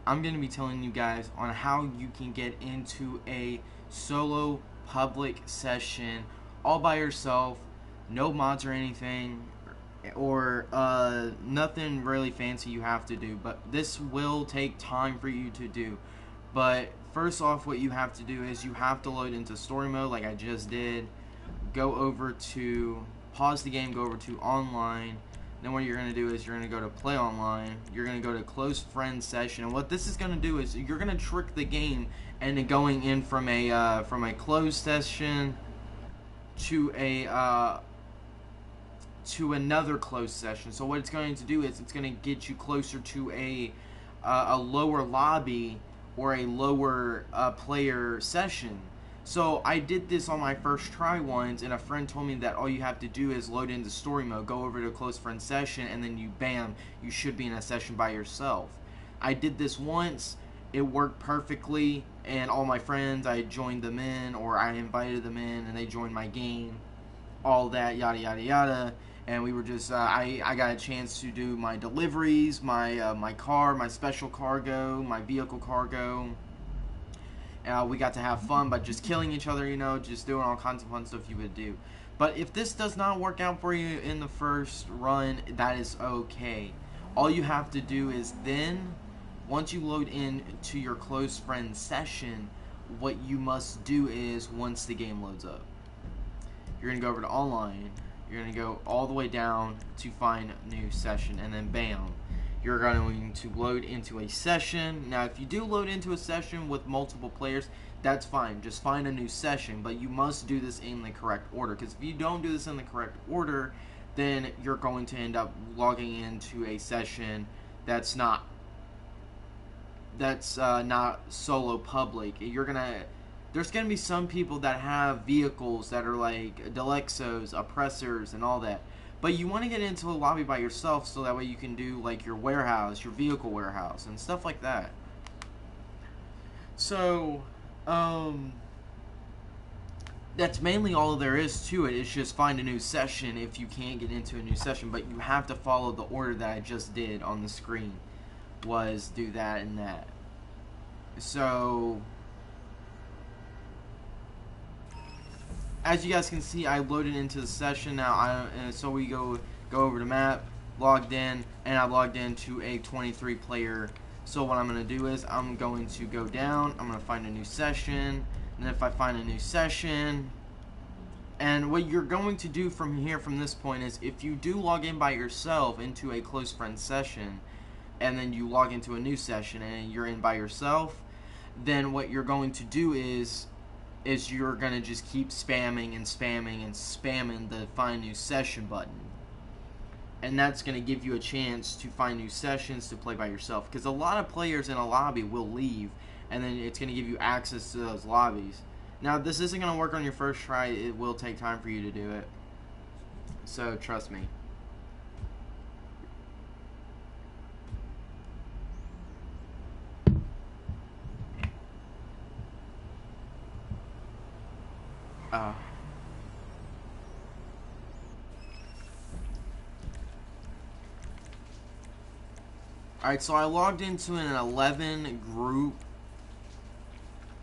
I'm going to be telling you guys on how you can get into a solo public session all by yourself, no mods or anything, or nothing really fancy you have to do, but this will take time for you to do. But first off, what you have to do is you have to load into story mode like I just did. Go over to, pause the game, go over to online. Then what you're going to do is you're going to go to play online. You're going to go to close friend session. And what this is going to do is you're going to trick the game into going in from a closed session to another closed session. So what it's going to do is it's going to get you closer to a lower lobby or a lower player session. So I did this on my first try once, and a friend told me that all you have to do is load into story mode, go over to a close friend session, and then you should be in a session by yourself. I did this once, it worked perfectly, and all my friends, I joined them in, or I invited them in, and they joined my game, all that, yada yada yada. And we were just, I got a chance to do my deliveries, my car, my special cargo, my vehicle cargo. We got to have fun by just killing each other, just doing all kinds of fun stuff you would do. But if this does not work out for you in the first run, that is okay. All you have to do is then, once you load in to your close friend session, what you must do is, once the game loads up, you're going to go over to online. You're going to go all the way down to find new session, and then bam, you're going to load into a session. Now, if you do load into a session with multiple players, that's fine. Just find a new session, but you must do this in the correct order, because if you don't do this in the correct order, then you're going to end up logging into a session that's not solo public. There's gonna be some people that have vehicles that are like Delexos, oppressors, and all that. But you want to get into a lobby by yourself so that way you can do like your warehouse, your vehicle warehouse, and stuff like that. So, that's mainly all there is to it. It's just find a new session if you can't get into a new session. But you have to follow the order that I just did on the screen. Was do that and that. So, as you guys can see, I loaded into the session now. So we go over to map, logged in, and I logged into a 23 player. So what I'm going to do is I'm going to go down. I'm going to find a new session. And if I find a new session, and what you're going to do from here, from this point, is if you do log in by yourself into a close friend session, and then you log into a new session and you're in by yourself, then what you're going to do is you're going to just keep spamming and spamming and spamming the find new session button. And that's going to give you a chance to find new sessions to play by yourself, because a lot of players in a lobby will leave, and then it's going to give you access to those lobbies. Now, this isn't going to work on your first try. It will take time for you to do it, so trust me. Alright, so I logged into an 11 group.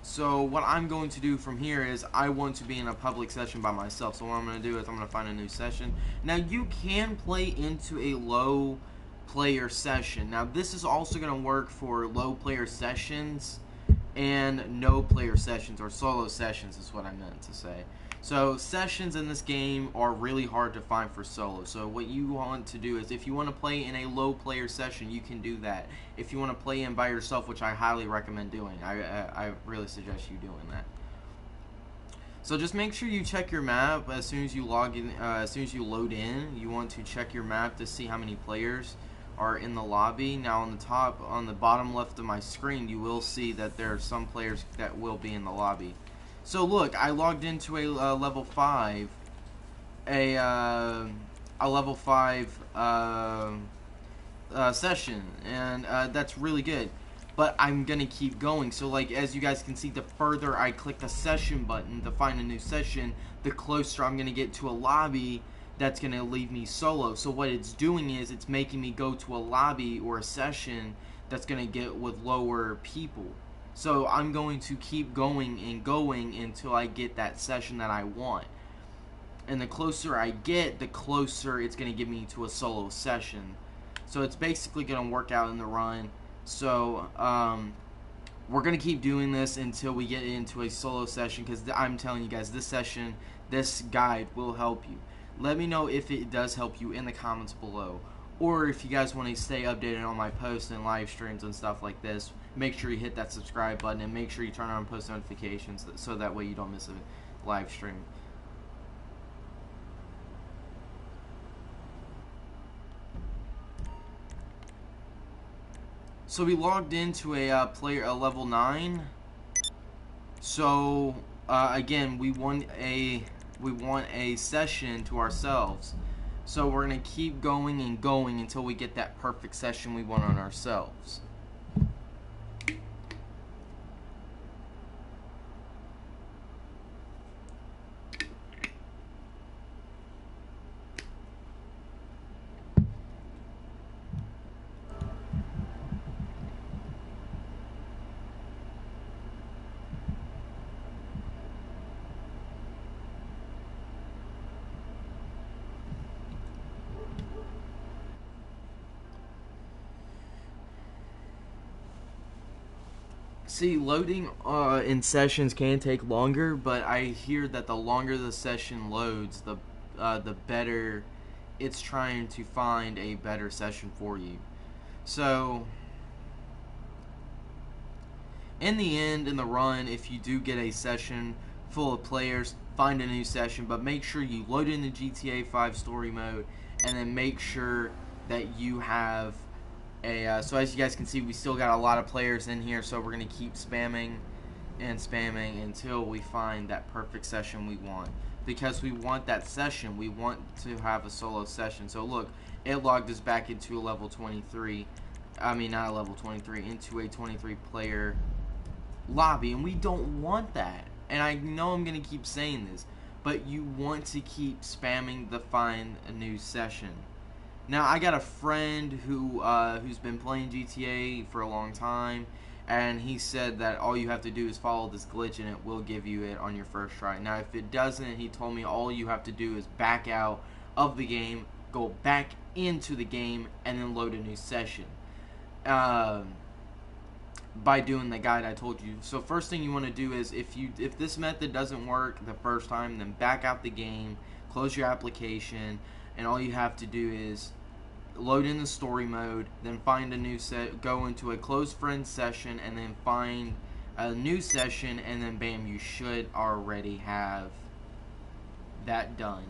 So what I'm going to do from here is I want to be in a public session by myself. So what I'm going to do is I'm going to find a new session. Now, you can play into a low player session. Now, this is also going to work for low player sessions and no player sessions, or solo sessions is what I meant to say. So sessions in this game are really hard to find for solo. So what you want to do is, if you want to play in a low player session, you can do that. If you want to play in by yourself, which I highly recommend doing, I really suggest you doing that. So just make sure you check your map as soon as you log in. As soon as you load in, you want to check your map to see how many players are in the lobby. Now on the bottom left of my screen, you will see that there are some players that will be in the lobby. So look, I logged into a level 5, a level 5 session, and that's really good. But I'm gonna keep going. So like, as you guys can see, the further I click the session button to find a new session, the closer I'm gonna get to a lobby that's gonna leave me solo. So what it's doing is it's making me go to a lobby or a session that's going to get with lower people. So I'm going to keep going and going until I get that session that I want. And the closer I get, the closer it's going to get me to a solo session. So it's basically going to work out in the run. So we're going to keep doing this until we get into a solo session, because I'm telling you guys, this guide will help you. Let me know if it does help you in the comments below. Or if you guys want to stay updated on my posts and live streams and stuff like this, make sure you hit that subscribe button and make sure you turn on post notifications so that way you don't miss a live stream. So we logged into a level 9. So again, we want a session to ourselves. So we're gonna keep going and going until we get that perfect session we want on ourselves. See, loading in sessions can take longer, but I hear that the longer the session loads, the better it's trying to find a better session for you. So, in the end, in the run, if you do get a session full of players, find a new session, but make sure you load in the GTA 5 story mode, and then make sure that you have so as you guys can see, we still got a lot of players in here, so we're going to keep spamming and spamming until we find that perfect session we want. Because we want that session, we want to have a solo session. So look, it logged us back into a level 23, I mean not a level 23, into a 23 player lobby, and we don't want that. And I know I'm going to keep saying this, but you want to keep spamming the find a new session. Now, I got a friend who's been playing GTA for a long time, and he said that all you have to do is follow this glitch and it will give you it on your first try. Now, if it doesn't, he told me all you have to do is back out of the game, go back into the game, and then load a new session by doing the guide I told you. So first thing you want to do is, if this method doesn't work the first time, then back out the game, close your application, and all you have to do is load in the story mode, then find a new go into a closed friend session, and then find a new session, and then bam, you should already have that done.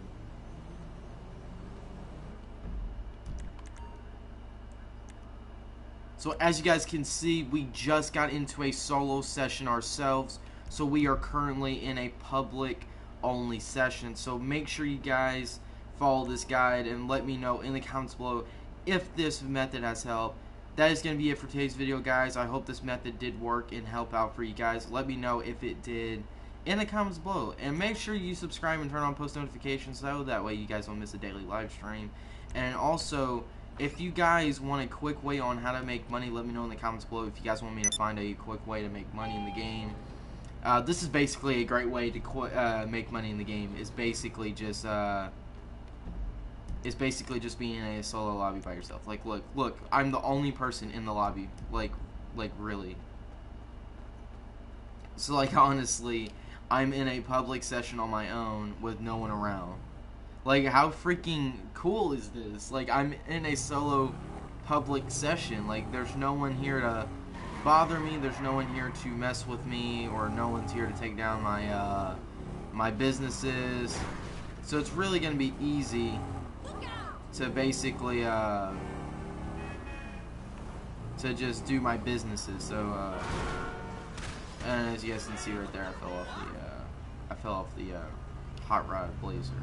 So as you guys can see, we just got into a solo session ourselves, so we are currently in a public only session. So make sure you guys follow this guide and let me know in the comments below if this method has helped. That is going to be it for today's video, guys. I hope this method did work and help out for you guys. Let me know if it did in the comments below, and make sure you subscribe and turn on post notifications so that way you guys don't miss a daily live stream. And also, if you guys want a quick way on how to make money, let me know in the comments below. If you guys want me to find a quick way to make money in the game, this is basically a great way to make money in the game. It's basically just being in a solo lobby by yourself. Like, look, I'm the only person in the lobby. Like really. So, like, honestly, I'm in a public session on my own with no one around. Like, how freaking cool is this? Like, I'm in a solo public session. Like, there's no one here to bother me. There's no one here to mess with me, or no one's here to take down my my businesses. So it's really gonna be easy to basically to just do my businesses. So and as you guys can see right there, I fell off the hot rod blazer.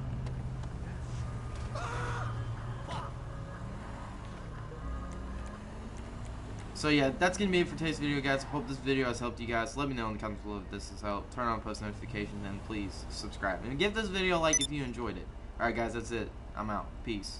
So yeah, that's gonna be it for today's video, guys. Hope this video has helped you guys. Let me know in the comments below if this has helped. Turn on post notifications, and please subscribe and give this video a like if you enjoyed it. Alright guys, that's it. I'm out. Peace.